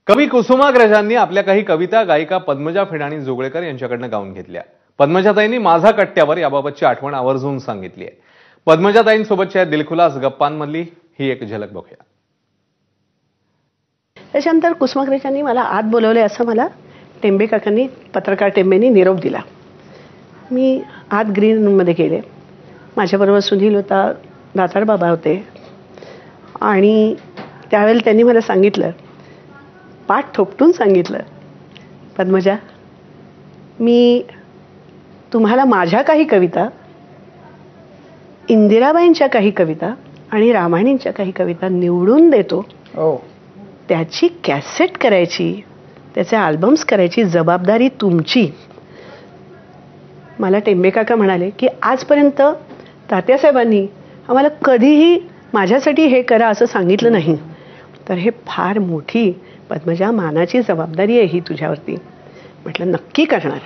कवी कुसुमाग्रजांनी आपल्या काही कविता गायिका पद्मजा फेडाणी जोगळेकर यांच्याकडनं गाऊन घेतल्या. पद्मजाताईंनी माझा कट्ट्यावर याबाबतची आठवण आवर्जून सांगितली आहे. पद्मजाताईंसोबतच्या दिलखुलास गप्पांमधली ही एक झलक बघूया. त्याच्यानंतर कुसुमाग्रजांनी मला आत बोलवले असं मला टेंबे काकांनी, पत्रकार टेंबेंनी निरोप दिला. मी आत ग्रीन रूममध्ये गेले. माझ्याबरोबर सुनील होता, दातार बाबा होते आणि त्यावेळेला त्यांनी मला सांगितलं, पाठ थोपटून सांगितलं, पद्मजा, मी तुम्हाला माझ्या काही कविता, इंदिराबाईंच्या काही कविता आणि रामायणींच्या काही कविता निवडून देतो. त्याची कॅसेट करायची, त्याचे अल्बम्स करायची जबाबदारी तुमची. मला टेंबे काका म्हणाले की आजपर्यंत तात्यासाहेबांनी आम्हाला कधीही माझ्यासाठी हे करा असं सांगितलं नाही, तर हे फार मोठी पद्मजा मानाची जबाबदारी आहे ही तुझ्यावरती. म्हटलं नक्की करणार.